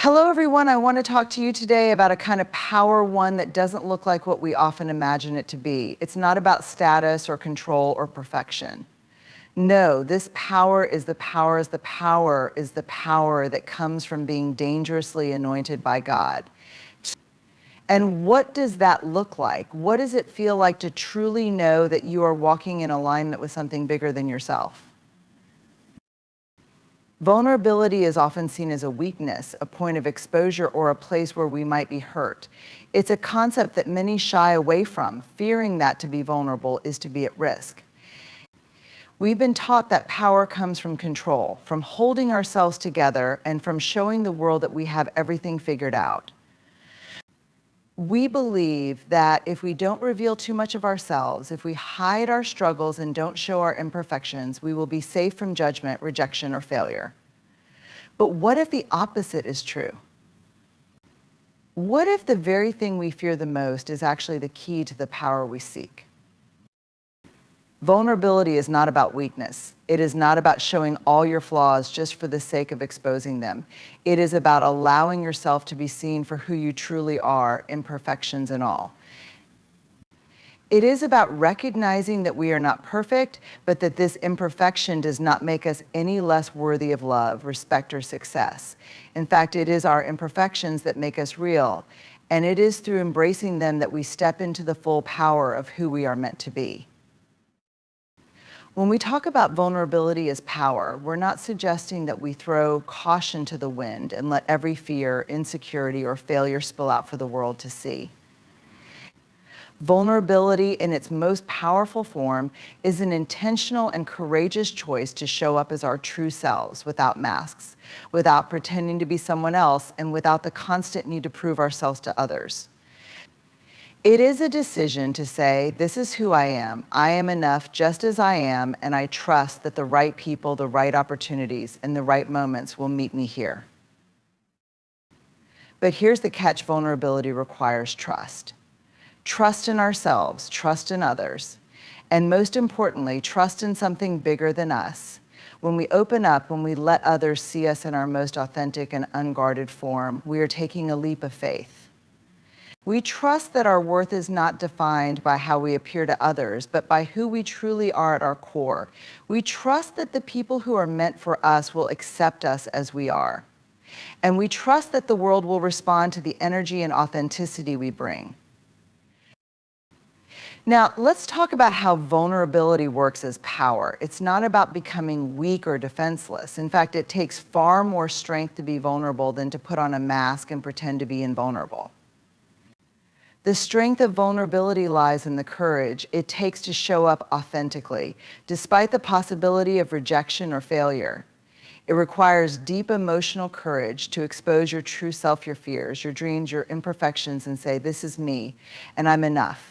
Hello, everyone. I want to talk to you today about a kind of power one that doesn't look like what we often imagine it to be. It's not about status or control or perfection. No, this power is the power is the power is the power that comes from being dangerously anointed by God. And what does that look like? What does it feel like to truly know that you are walking in alignment with something bigger than yourself? Vulnerability is often seen as a weakness, a point of exposure, or a place where we might be hurt. It's a concept that many shy away from, fearing that to be vulnerable is to be at risk. We've been taught that power comes from control, from holding ourselves together, and from showing the world that we have everything figured out. We believe that if we don't reveal too much of ourselves, if we hide our struggles and don't show our imperfections, we will be safe from judgment, rejection, or failure. But what if the opposite is true? What if the very thing we fear the most is actually the key to the power we seek? Vulnerability is not about weakness. It is not about showing all your flaws just for the sake of exposing them. It is about allowing yourself to be seen for who you truly are, imperfections and all. It is about recognizing that we are not perfect, but that this imperfection does not make us any less worthy of love, respect, or success. In fact, it is our imperfections that make us real, and it is through embracing them that we step into the full power of who we are meant to be. When we talk about vulnerability as power, we're not suggesting that we throw caution to the wind and let every fear, insecurity, or failure spill out for the world to see. Vulnerability in its most powerful form is an intentional and courageous choice to show up as our true selves without masks, without pretending to be someone else, and without the constant need to prove ourselves to others. It is a decision to say, this is who I am enough just as I am, and I trust that the right people, the right opportunities, and the right moments will meet me here. But here's the catch: vulnerability requires trust. Trust in ourselves, trust in others, and most importantly, trust in something bigger than us. When we open up, when we let others see us in our most authentic and unguarded form, we are taking a leap of faith. We trust that our worth is not defined by how we appear to others, but by who we truly are at our core. We trust that the people who are meant for us will accept us as we are. And we trust that the world will respond to the energy and authenticity we bring. Now, let's talk about how vulnerability works as power. It's not about becoming weak or defenseless. In fact, it takes far more strength to be vulnerable than to put on a mask and pretend to be invulnerable. The strength of vulnerability lies in the courage it takes to show up authentically, despite the possibility of rejection or failure. It requires deep emotional courage to expose your true self, your fears, your dreams, your imperfections, and say, this is me, and I'm enough.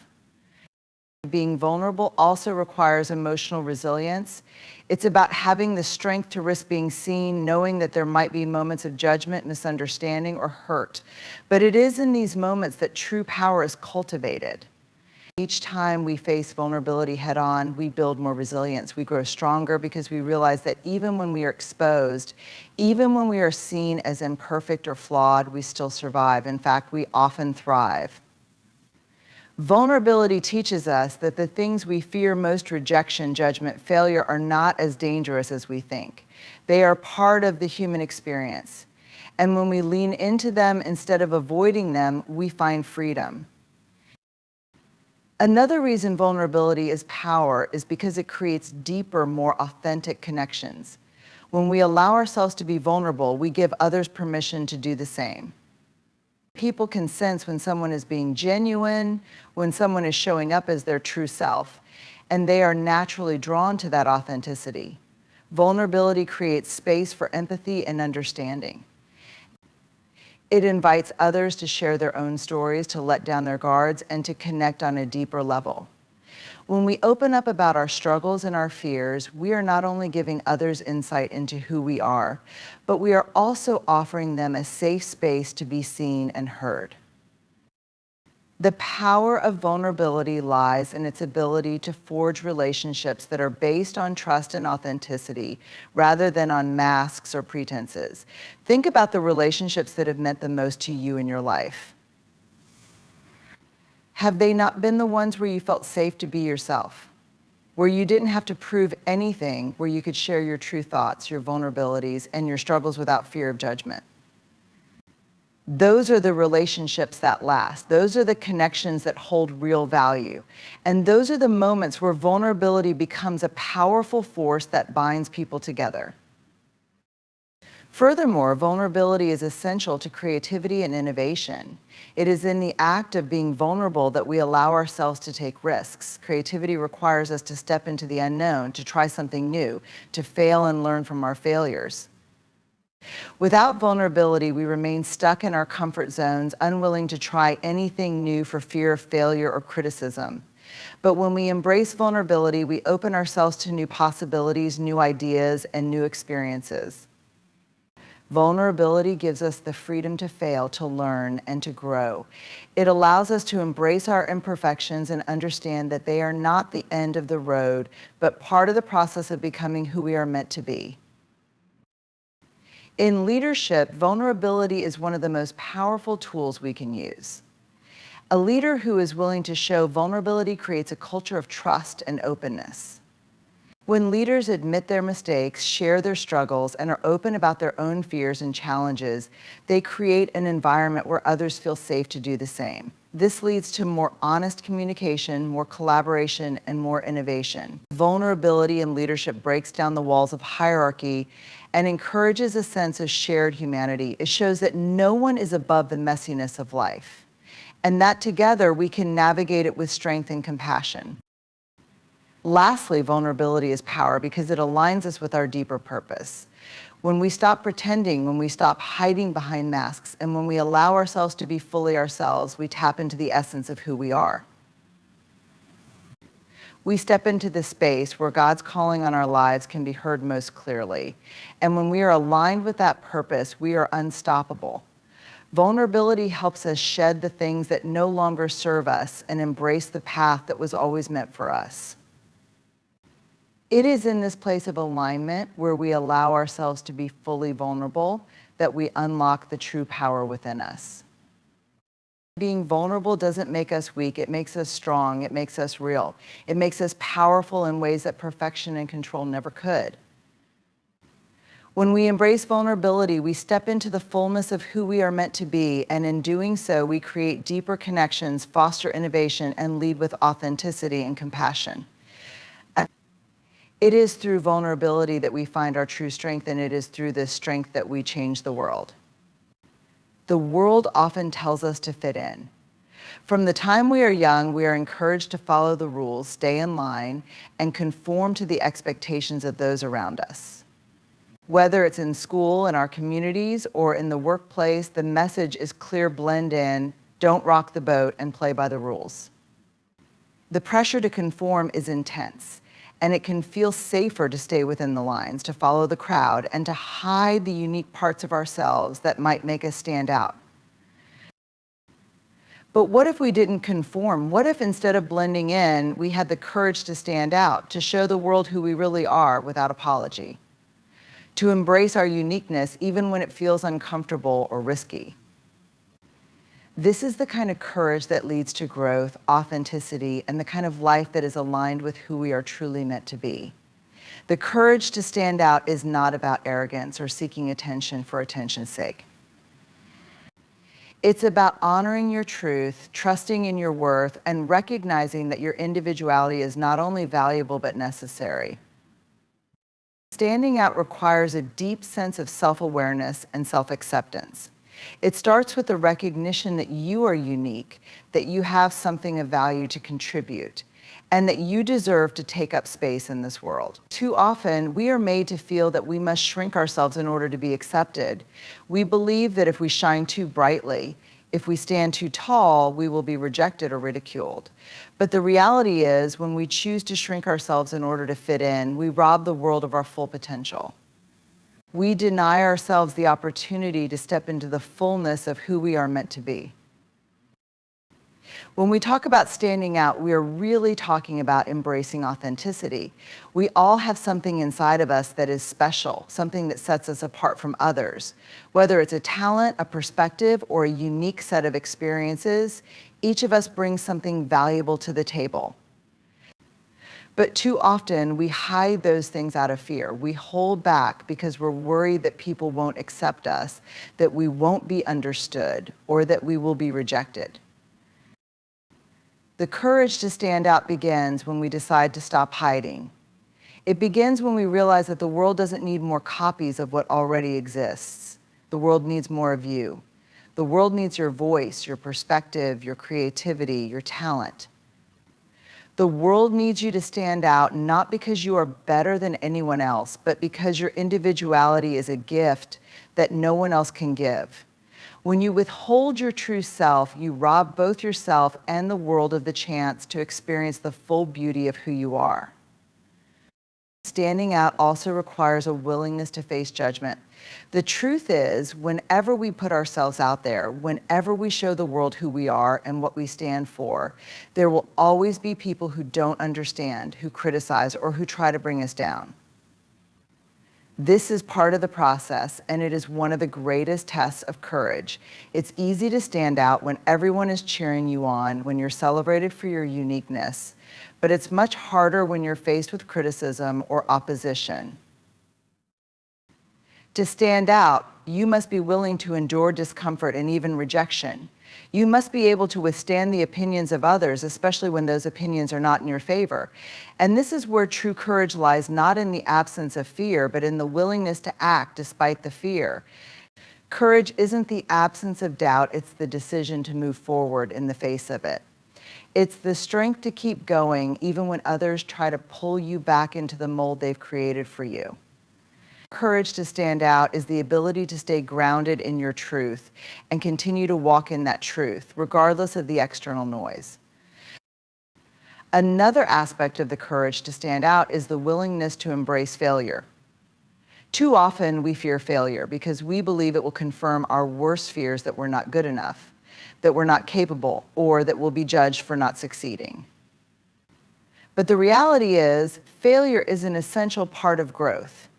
Being vulnerable also requires emotional resilience. It's about having the strength to risk being seen, knowing that there might be moments of judgment, misunderstanding, or hurt. But it is in these moments that true power is cultivated. Each time we face vulnerability head on, we build more resilience. We grow stronger because we realize that even when we are exposed, even when we are seen as imperfect or flawed, we still survive. In fact, we often thrive. Vulnerability teaches us that the things we fear most, rejection, judgment, failure, are not as dangerous as we think. They are part of the human experience. And when we lean into them instead of avoiding them, we find freedom. Another reason vulnerability is power is because it creates deeper, more authentic connections. When we allow ourselves to be vulnerable, we give others permission to do the same. People can sense when someone is being genuine, when someone is showing up as their true self, and they are naturally drawn to that authenticity. Vulnerability creates space for empathy and understanding. It invites others to share their own stories, to let down their guards, and to connect on a deeper level. When we open up about our struggles and our fears, we are not only giving others insight into who we are, but we are also offering them a safe space to be seen and heard. The power of vulnerability lies in its ability to forge relationships that are based on trust and authenticity rather than on masks or pretenses. Think about the relationships that have meant the most to you in your life. Have they not been the ones where you felt safe to be yourself? Where you didn't have to prove anything, where you could share your true thoughts, your vulnerabilities, and your struggles without fear of judgment? Those are the relationships that last. Those are the connections that hold real value. And those are the moments where vulnerability becomes a powerful force that binds people together. Furthermore, vulnerability is essential to creativity and innovation. It is in the act of being vulnerable that we allow ourselves to take risks. Creativity requires us to step into the unknown, to try something new, to fail and learn from our failures. Without vulnerability, we remain stuck in our comfort zones, unwilling to try anything new for fear of failure or criticism. But when we embrace vulnerability, we open ourselves to new possibilities, new ideas, and new experiences. Vulnerability gives us the freedom to fail, to learn, and to grow. It allows us to embrace our imperfections and understand that they are not the end of the road, but part of the process of becoming who we are meant to be. In leadership, vulnerability is one of the most powerful tools we can use. A leader who is willing to show vulnerability creates a culture of trust and openness. When leaders admit their mistakes, share their struggles, and are open about their own fears and challenges, they create an environment where others feel safe to do the same. This leads to more honest communication, more collaboration, and more innovation. Vulnerability in leadership breaks down the walls of hierarchy and encourages a sense of shared humanity. It shows that no one is above the messiness of life, and that together we can navigate it with strength and compassion. Lastly, vulnerability is power because it aligns us with our deeper purpose. When we stop pretending, when we stop hiding behind masks, and when we allow ourselves to be fully ourselves, we tap into the essence of who we are. We step into the space where God's calling on our lives can be heard most clearly. And when we are aligned with that purpose, we are unstoppable. Vulnerability helps us shed the things that no longer serve us and embrace the path that was always meant for us. It is in this place of alignment where we allow ourselves to be fully vulnerable that we unlock the true power within us. Being vulnerable doesn't make us weak, it makes us strong, it makes us real. It makes us powerful in ways that perfection and control never could. When we embrace vulnerability, we step into the fullness of who we are meant to be, and in doing so, we create deeper connections, foster innovation, and lead with authenticity and compassion. It is through vulnerability that we find our true strength, and it is through this strength that we change the world. The world often tells us to fit in. From the time we are young, we are encouraged to follow the rules, stay in line, and conform to the expectations of those around us. Whether it's in school, in our communities, or in the workplace, the message is clear: blend in, don't rock the boat, and play by the rules. The pressure to conform is intense, and it can feel safer to stay within the lines, to follow the crowd, and to hide the unique parts of ourselves that might make us stand out. But what if we didn't conform? What if instead of blending in, we had the courage to stand out, to show the world who we really are without apology, to embrace our uniqueness even when it feels uncomfortable or risky? This is the kind of courage that leads to growth, authenticity, and the kind of life that is aligned with who we are truly meant to be. The courage to stand out is not about arrogance or seeking attention for attention's sake. It's about honoring your truth, trusting in your worth, and recognizing that your individuality is not only valuable but necessary. Standing out requires a deep sense of self-awareness and self-acceptance. It starts with the recognition that you are unique, that you have something of value to contribute, and that you deserve to take up space in this world. Too often, we are made to feel that we must shrink ourselves in order to be accepted. We believe that if we shine too brightly, if we stand too tall, we will be rejected or ridiculed. But the reality is, when we choose to shrink ourselves in order to fit in, we rob the world of our full potential. We deny ourselves the opportunity to step into the fullness of who we are meant to be. When we talk about standing out, we are really talking about embracing authenticity. We all have something inside of us that is special, something that sets us apart from others. Whether it's a talent, a perspective, or a unique set of experiences, each of us brings something valuable to the table. But too often, we hide those things out of fear. We hold back because we're worried that people won't accept us, that we won't be understood, or that we will be rejected. The courage to stand out begins when we decide to stop hiding. It begins when we realize that the world doesn't need more copies of what already exists. The world needs more of you. The world needs your voice, your perspective, your creativity, your talent. The world needs you to stand out, not because you are better than anyone else, but because your individuality is a gift that no one else can give. When you withhold your true self, you rob both yourself and the world of the chance to experience the full beauty of who you are. Standing out also requires a willingness to face judgment. The truth is, whenever we put ourselves out there, whenever we show the world who we are and what we stand for, there will always be people who don't understand, who criticize, or who try to bring us down. This is part of the process, and it is one of the greatest tests of courage. It's easy to stand out when everyone is cheering you on, when you're celebrated for your uniqueness, but it's much harder when you're faced with criticism or opposition. To stand out, you must be willing to endure discomfort and even rejection. You must be able to withstand the opinions of others, especially when those opinions are not in your favor. And this is where true courage lies, not in the absence of fear, but in the willingness to act despite the fear. Courage isn't the absence of doubt, it's the decision to move forward in the face of it. It's the strength to keep going even when others try to pull you back into the mold they've created for you. Courage to stand out is the ability to stay grounded in your truth and continue to walk in that truth, regardless of the external noise. Another aspect of the courage to stand out is the willingness to embrace failure. Too often we fear failure because we believe it will confirm our worst fears that we're not good enough, that we're not capable, or that we'll be judged for not succeeding. But the reality is, failure is an essential part of growth.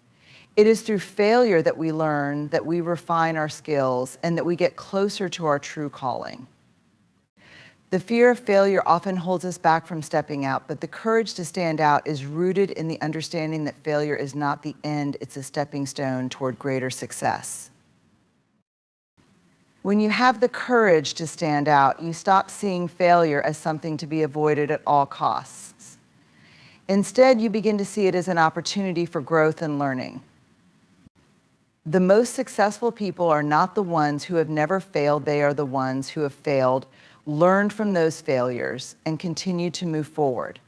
It is through failure that we learn, that we refine our skills, and that we get closer to our true calling. The fear of failure often holds us back from stepping out, but the courage to stand out is rooted in the understanding that failure is not the end, it's a stepping stone toward greater success. When you have the courage to stand out, you stop seeing failure as something to be avoided at all costs. Instead, you begin to see it as an opportunity for growth and learning. The most successful people are not the ones who have never failed, they are the ones who have failed, learned from those failures, and continue to move forward.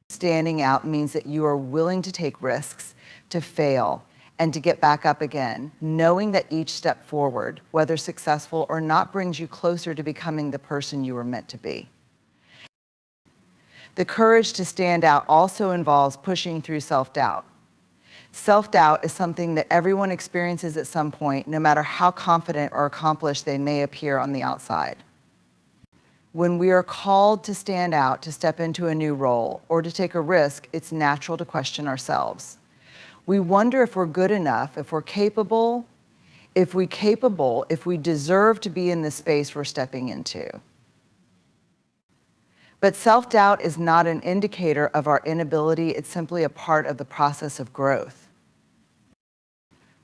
Standing out means that you are willing to take risks, to fail, and to get back up again, knowing that each step forward, whether successful or not, brings you closer to becoming the person you were meant to be. The courage to stand out also involves pushing through self-doubt. Self-doubt is something that everyone experiences at some point, no matter how confident or accomplished they may appear on the outside. When we are called to stand out, to step into a new role, or to take a risk, it's natural to question ourselves. We wonder if we're good enough, if we're capable, if we deserve to be in the space we're stepping into. But self-doubt is not an indicator of our inability, it's simply a part of the process of growth.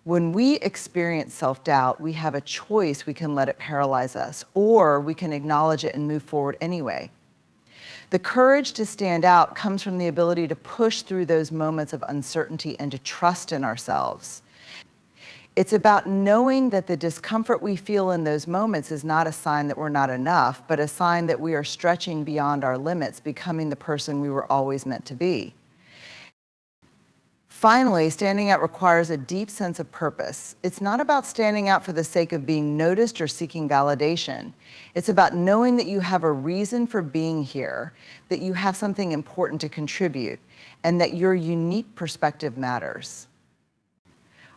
When we experience self-doubt, we have a choice. We can let it paralyze us, or we can acknowledge it and move forward anyway. The courage to stand out comes from the ability to push through those moments of uncertainty and to trust in ourselves. It's about knowing that the discomfort we feel in those moments is not a sign that we're not enough, but a sign that we are stretching beyond our limits, becoming the person we were always meant to be. Finally, standing out requires a deep sense of purpose. It's not about standing out for the sake of being noticed or seeking validation. It's about knowing that you have a reason for being here, that you have something important to contribute, and that your unique perspective matters.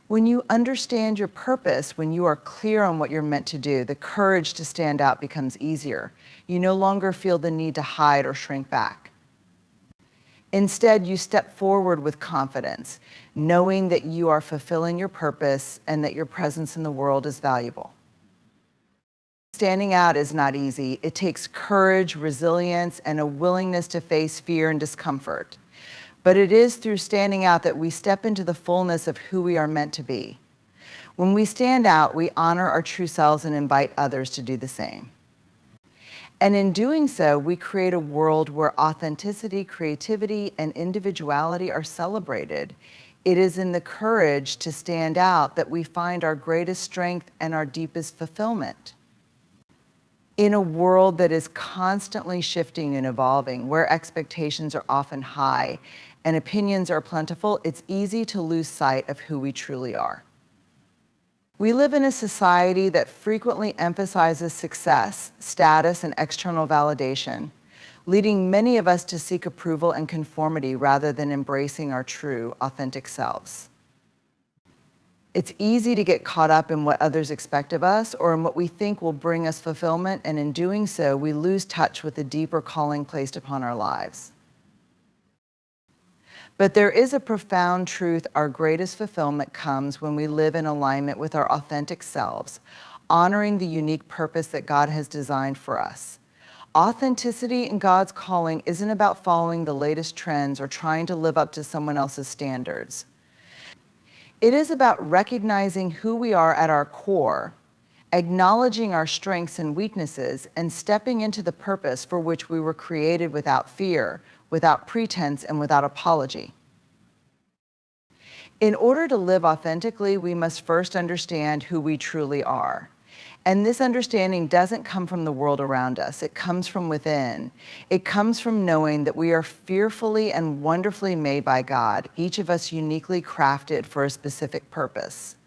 When you understand your purpose, when you are clear on what you're meant to do, the courage to stand out becomes easier. You no longer feel the need to hide or shrink back. Instead, you step forward with confidence, knowing that you are fulfilling your purpose and that your presence in the world is valuable. Standing out is not easy. It takes courage, resilience, and a willingness to face fear and discomfort. But it is through standing out that we step into the fullness of who we are meant to be. When we stand out, we honor our true selves and invite others to do the same. And in doing so, we create a world where authenticity, creativity, and individuality are celebrated. It is in the courage to stand out that we find our greatest strength and our deepest fulfillment. In a world that is constantly shifting and evolving, where expectations are often high and opinions are plentiful, it's easy to lose sight of who we truly are. We live in a society that frequently emphasizes success, status, and external validation, leading many of us to seek approval and conformity rather than embracing our true, authentic selves. It's easy to get caught up in what others expect of us or in what we think will bring us fulfillment, and in doing so, we lose touch with the deeper calling placed upon our lives. But there is a profound truth: our greatest fulfillment comes when we live in alignment with our authentic selves, honoring the unique purpose that God has designed for us. Authenticity in God's calling isn't about following the latest trends or trying to live up to someone else's standards. It is about recognizing who we are at our core, acknowledging our strengths and weaknesses, and stepping into the purpose for which we were created without fear, without pretense, and without apology. In order to live authentically, we must first understand who we truly are. And this understanding doesn't come from the world around us. It comes from within. It comes from knowing that we are fearfully and wonderfully made by God, each of us uniquely crafted for a specific purpose.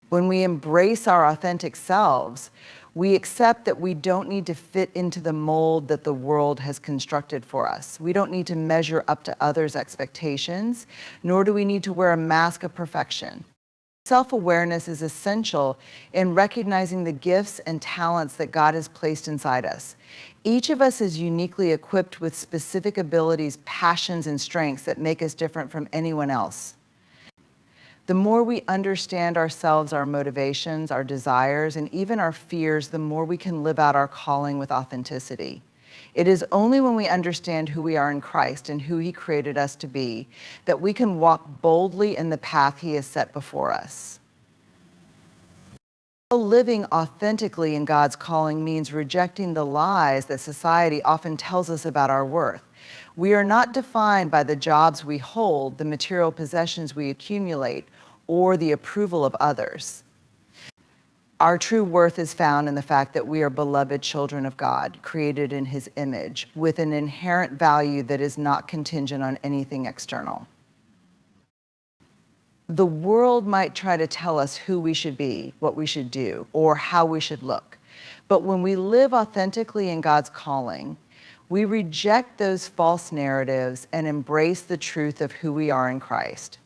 When we embrace our authentic selves, we accept that we don't need to fit into the mold that the world has constructed for us. We don't need to measure up to others' expectations, nor do we need to wear a mask of perfection. Self-awareness is essential in recognizing the gifts and talents that God has placed inside us. Each of us is uniquely equipped with specific abilities, passions, and strengths that make us different from anyone else. The more we understand ourselves, our motivations, our desires, and even our fears, the more we can live out our calling with authenticity. It is only when we understand who we are in Christ and who He created us to be that we can walk boldly in the path He has set before us. Living authentically in God's calling means rejecting the lies that society often tells us about our worth. We are not defined by the jobs we hold, the material possessions we accumulate, or the approval of others. Our true worth is found in the fact that we are beloved children of God, created in His image, with an inherent value that is not contingent on anything external. The world might try to tell us who we should be, what we should do, or how we should look. But when we live authentically in God's calling, we reject those false narratives and embrace the truth of who we are in Christ.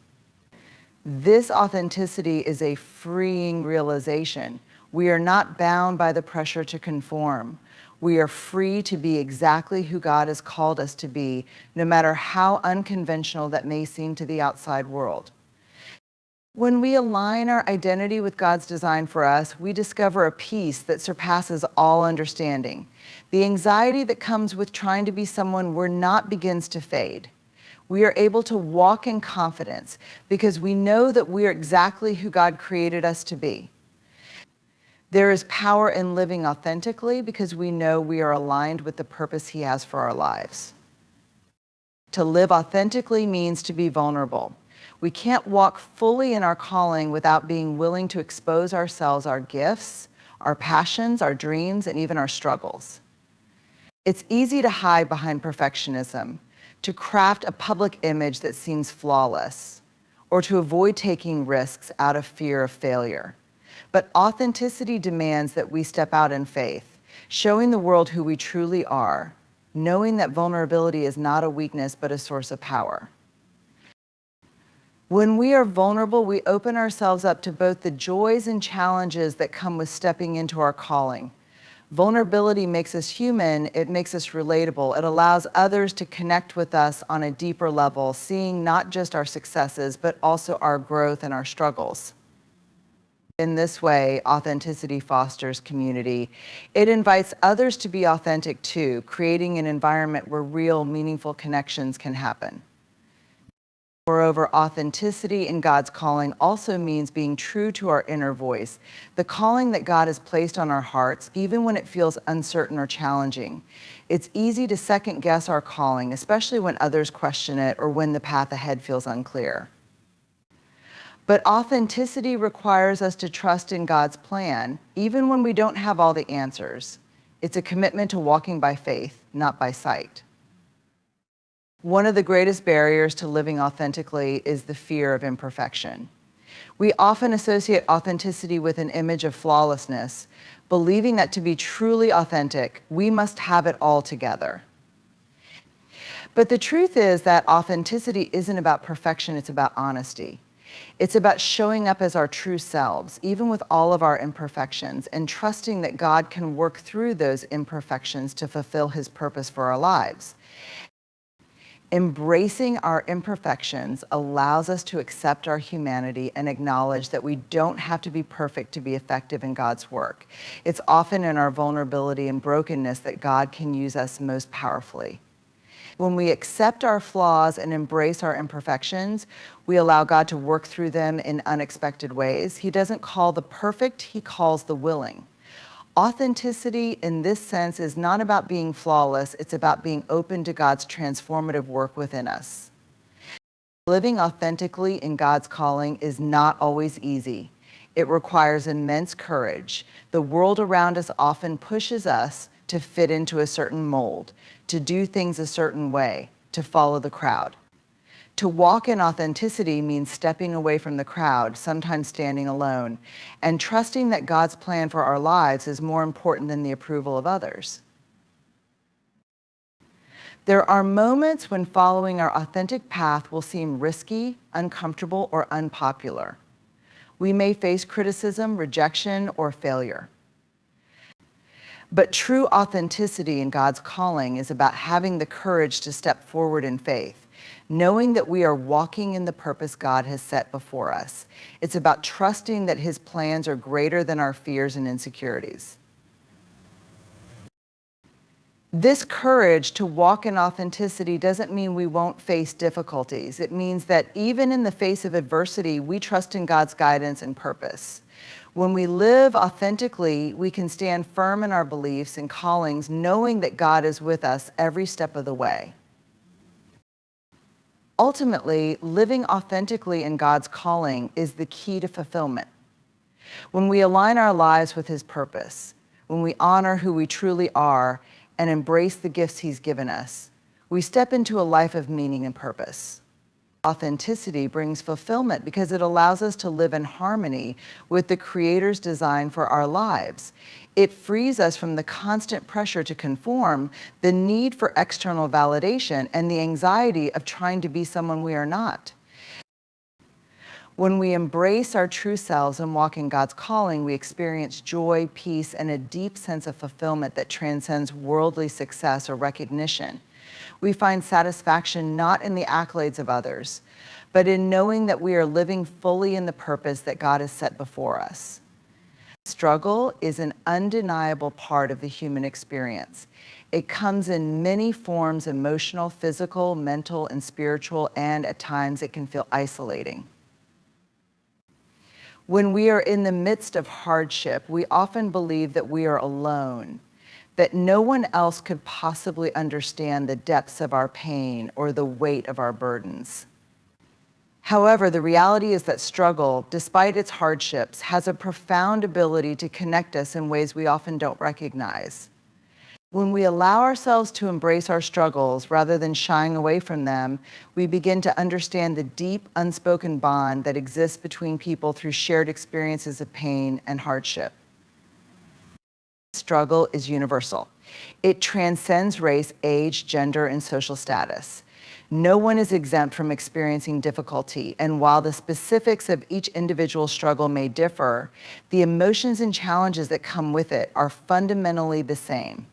This authenticity is a freeing realization. We are not bound by the pressure to conform. We are free to be exactly who God has called us to be, no matter how unconventional that may seem to the outside world. When we align our identity with God's design for us, we discover a peace that surpasses all understanding. The anxiety that comes with trying to be someone we're not begins to fade. We are able to walk in confidence because we know that we are exactly who God created us to be. There is power in living authentically because we know we are aligned with the purpose He has for our lives. To live authentically means to be vulnerable. We can't walk fully in our calling without being willing to expose ourselves, our gifts, our passions, our dreams, and even our struggles. It's easy to hide behind perfectionism, to craft a public image that seems flawless, or to avoid taking risks out of fear of failure. But authenticity demands that we step out in faith, showing the world who we truly are, knowing that vulnerability is not a weakness but a source of power. When we are vulnerable, we open ourselves up to both the joys and challenges that come with stepping into our calling. Vulnerability makes us human, it makes us relatable. It allows others to connect with us on a deeper level, seeing not just our successes, but also our growth and our struggles. In this way, authenticity fosters community. It invites others to be authentic too, creating an environment where real, meaningful connections can happen. Moreover, authenticity in God's calling also means being true to our inner voice, the calling that God has placed on our hearts, even when it feels uncertain or challenging. It's easy to second guess our calling, especially when others question it or when the path ahead feels unclear. But authenticity requires us to trust in God's plan, even when we don't have all the answers. It's a commitment to walking by faith, not by sight. One of the greatest barriers to living authentically is the fear of imperfection. We often associate authenticity with an image of flawlessness, believing that to be truly authentic, we must have it all together. But the truth is that authenticity isn't about perfection, it's about honesty. It's about showing up as our true selves, even with all of our imperfections, and trusting that God can work through those imperfections to fulfill His purpose for our lives. Embracing our imperfections allows us to accept our humanity and acknowledge that we don't have to be perfect to be effective in God's work. It's often in our vulnerability and brokenness that God can use us most powerfully. When we accept our flaws and embrace our imperfections, we allow God to work through them in unexpected ways. He doesn't call the perfect, He calls the willing. Authenticity in this sense is not about being flawless, it's about being open to God's transformative work within us. Living authentically in God's calling is not always easy. It requires immense courage. The world around us often pushes us to fit into a certain mold, to do things a certain way, to follow the crowd. To walk in authenticity means stepping away from the crowd, sometimes standing alone, and trusting that God's plan for our lives is more important than the approval of others. There are moments when following our authentic path will seem risky, uncomfortable, or unpopular. We may face criticism, rejection, or failure. But true authenticity in God's calling is about having the courage to step forward in faith, knowing that we are walking in the purpose God has set before us. It's about trusting that His plans are greater than our fears and insecurities. This courage to walk in authenticity doesn't mean we won't face difficulties. It means that even in the face of adversity, we trust in God's guidance and purpose. When we live authentically, we can stand firm in our beliefs and callings, knowing that God is with us every step of the way. Ultimately, living authentically in God's calling is the key to fulfillment. When we align our lives with His purpose, when we honor who we truly are and embrace the gifts He's given us, we step into a life of meaning and purpose. Authenticity brings fulfillment because it allows us to live in harmony with the Creator's design for our lives. It frees us from the constant pressure to conform, the need for external validation, and the anxiety of trying to be someone we are not. When we embrace our true selves and walk in God's calling, we experience joy, peace, and a deep sense of fulfillment that transcends worldly success or recognition. We find satisfaction not in the accolades of others, but in knowing that we are living fully in the purpose that God has set before us. Struggle is an undeniable part of the human experience. It comes in many forms: emotional, physical, mental, and spiritual, and at times it can feel isolating. When we are in the midst of hardship, we often believe that we are alone, that no one else could possibly understand the depths of our pain or the weight of our burdens. However, the reality is that struggle, despite its hardships, has a profound ability to connect us in ways we often don't recognize. When we allow ourselves to embrace our struggles rather than shying away from them, we begin to understand the deep, unspoken bond that exists between people through shared experiences of pain and hardship. Struggle is universal. It transcends race, age, gender, and social status. No one is exempt from experiencing difficulty, and while the specifics of each individual struggle may differ, the emotions and challenges that come with it are fundamentally the same.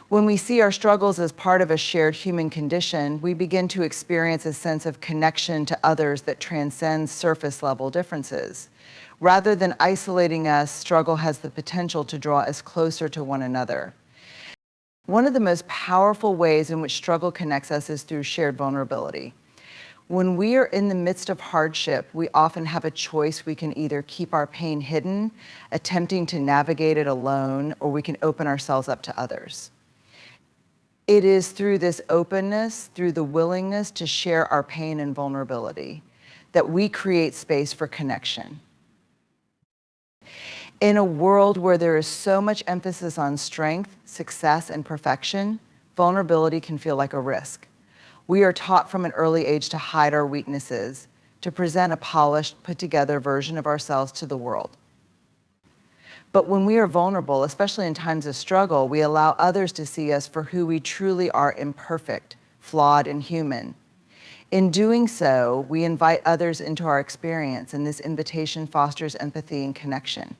When we see our struggles as part of a shared human condition, we begin to experience a sense of connection to others that transcends surface-level differences. Rather than isolating us, struggle has the potential to draw us closer to one another. One of the most powerful ways in which struggle connects us is through shared vulnerability. When we are in the midst of hardship, we often have a choice. We can either keep our pain hidden, attempting to navigate it alone, or we can open ourselves up to others. It is through this openness, through the willingness to share our pain and vulnerability, that we create space for connection. In a world where there is so much emphasis on strength, success, and perfection, vulnerability can feel like a risk. We are taught from an early age to hide our weaknesses, to present a polished, put-together version of ourselves to the world. But when we are vulnerable, especially in times of struggle, we allow others to see us for who we truly are: imperfect, flawed, and human. In doing so, we invite others into our experience, and this invitation fosters empathy and connection.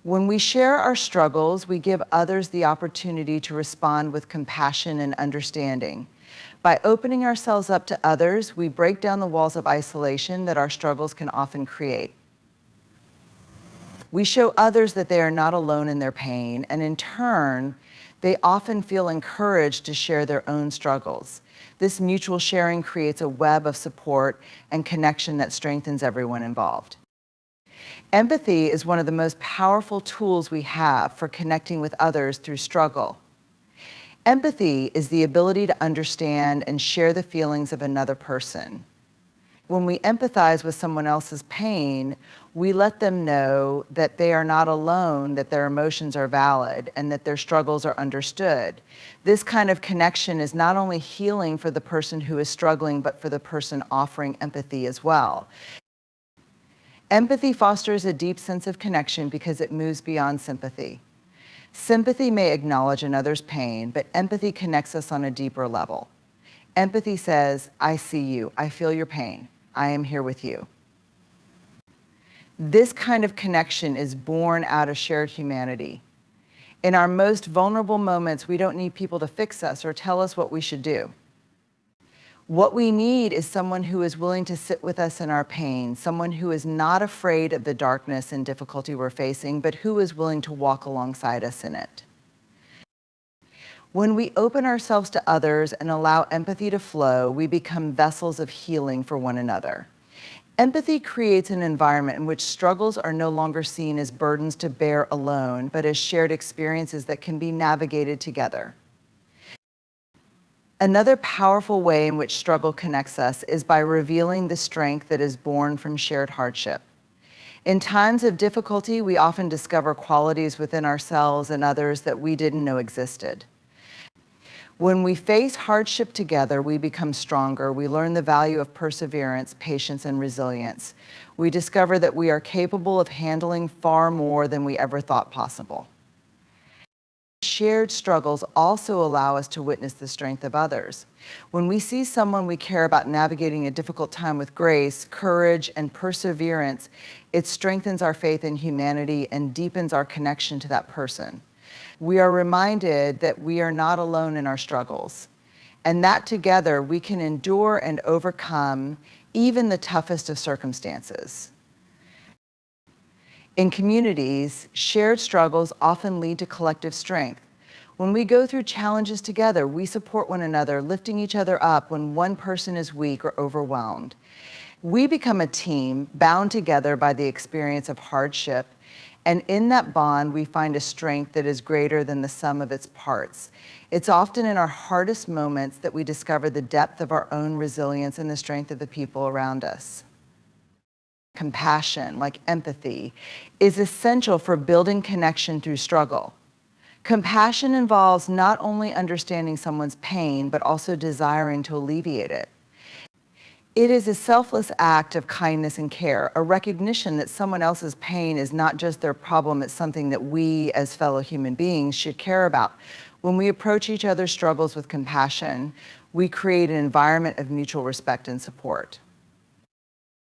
When we share our struggles, we give others the opportunity to respond with compassion and understanding. By opening ourselves up to others, we break down the walls of isolation that our struggles can often create. We show others that they are not alone in their pain, and in turn, they often feel encouraged to share their own struggles. This mutual sharing creates a web of support and connection that strengthens everyone involved. Empathy is one of the most powerful tools we have for connecting with others through struggle. Empathy is the ability to understand and share the feelings of another person. When we empathize with someone else's pain, we let them know that they are not alone, that their emotions are valid, and that their struggles are understood. This kind of connection is not only healing for the person who is struggling, but for the person offering empathy as well. Empathy fosters a deep sense of connection because it moves beyond sympathy. Sympathy may acknowledge another's pain, but empathy connects us on a deeper level. Empathy says, I see you, I feel your pain, I am here with you. This kind of connection is born out of shared humanity. In our most vulnerable moments, we don't need people to fix us or tell us what we should do. What we need is someone who is willing to sit with us in our pain, someone who is not afraid of the darkness and difficulty we're facing, but who is willing to walk alongside us in it. When we open ourselves to others and allow empathy to flow, we become vessels of healing for one another. Empathy creates an environment in which struggles are no longer seen as burdens to bear alone, but as shared experiences that can be navigated together. Another powerful way in which struggle connects us is by revealing the strength that is born from shared hardship. In times of difficulty, we often discover qualities within ourselves and others that we didn't know existed. When we face hardship together, we become stronger. We learn the value of perseverance, patience, and resilience. We discover that we are capable of handling far more than we ever thought possible. Shared struggles also allow us to witness the strength of others. When we see someone we care about navigating a difficult time with grace, courage, and perseverance, it strengthens our faith in humanity and deepens our connection to that person. We are reminded that we are not alone in our struggles, and that together we can endure and overcome even the toughest of circumstances. In communities, shared struggles often lead to collective strength. When we go through challenges together, we support one another, lifting each other up when one person is weak or overwhelmed. We become a team bound together by the experience of hardship, and in that bond, we find a strength that is greater than the sum of its parts. It's often in our hardest moments that we discover the depth of our own resilience and the strength of the people around us. Compassion, like empathy, is essential for building connection through struggle. Compassion involves not only understanding someone's pain, but also desiring to alleviate it. It is a selfless act of kindness and care, a recognition that someone else's pain is not just their problem, it's something that we as fellow human beings should care about. When we approach each other's struggles with compassion, we create an environment of mutual respect and support.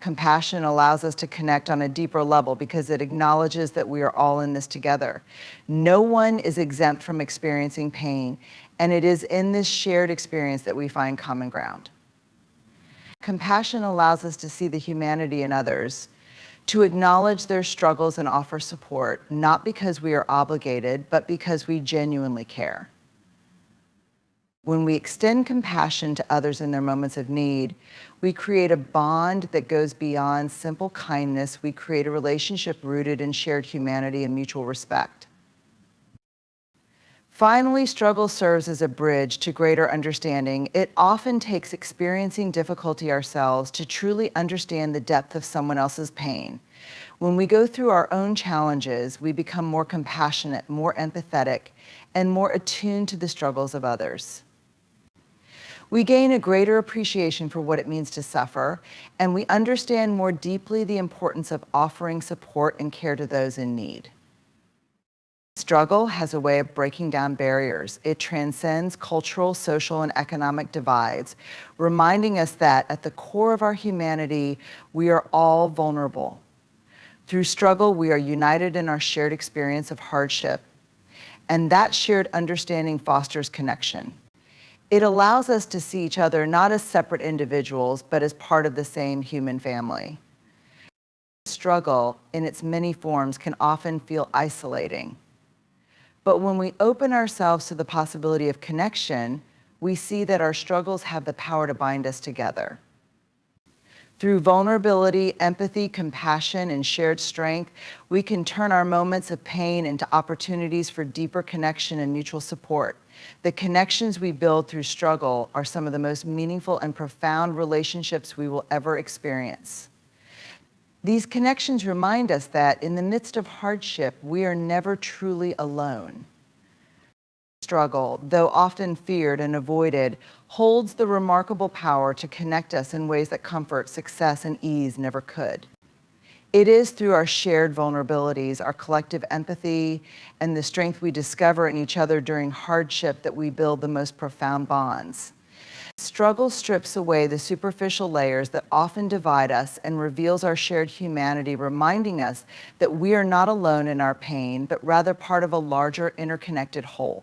Compassion allows us to connect on a deeper level because it acknowledges that we are all in this together. No one is exempt from experiencing pain, and it is in this shared experience that we find common ground. Compassion allows us to see the humanity in others, to acknowledge their struggles and offer support, not because we are obligated, but because we genuinely care. When we extend compassion to others in their moments of need, we create a bond that goes beyond simple kindness. We create a relationship rooted in shared humanity and mutual respect. Finally, struggle serves as a bridge to greater understanding. It often takes experiencing difficulty ourselves to truly understand the depth of someone else's pain. When we go through our own challenges, we become more compassionate, more empathetic, and more attuned to the struggles of others. We gain a greater appreciation for what it means to suffer, and we understand more deeply the importance of offering support and care to those in need. Struggle has a way of breaking down barriers. It transcends cultural, social, and economic divides, reminding us that at the core of our humanity, we are all vulnerable. Through struggle, we are united in our shared experience of hardship, and that shared understanding fosters connection. It allows us to see each other not as separate individuals, but as part of the same human family. Struggle, in its many forms, can often feel isolating. But when we open ourselves to the possibility of connection, we see that our struggles have the power to bind us together. Through vulnerability, empathy, compassion, and shared strength, we can turn our moments of pain into opportunities for deeper connection and mutual support. The connections we build through struggle are some of the most meaningful and profound relationships we will ever experience. These connections remind us that in the midst of hardship, we are never truly alone. Struggle, though often feared and avoided, holds the remarkable power to connect us in ways that comfort, success, and ease never could. It is through our shared vulnerabilities, our collective empathy, and the strength we discover in each other during hardship that we build the most profound bonds. Struggle strips away the superficial layers that often divide us and reveals our shared humanity, reminding us that we are not alone in our pain, but rather part of a larger interconnected whole.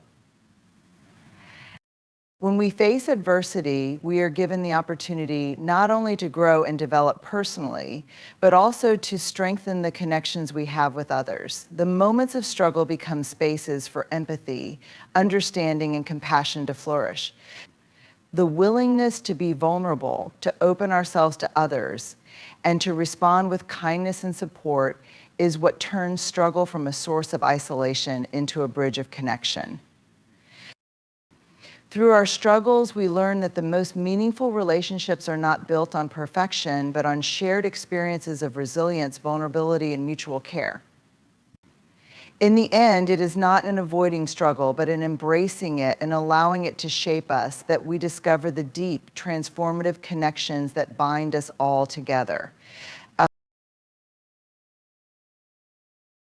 When we face adversity, we are given the opportunity not only to grow and develop personally, but also to strengthen the connections we have with others. The moments of struggle become spaces for empathy, understanding, and compassion to flourish. The willingness to be vulnerable, to open ourselves to others, and to respond with kindness and support is what turns struggle from a source of isolation into a bridge of connection. Through our struggles, we learn that the most meaningful relationships are not built on perfection, but on shared experiences of resilience, vulnerability, and mutual care. In the end, it is not an avoiding struggle, but in embracing it and allowing it to shape us that we discover the deep, transformative connections that bind us all together.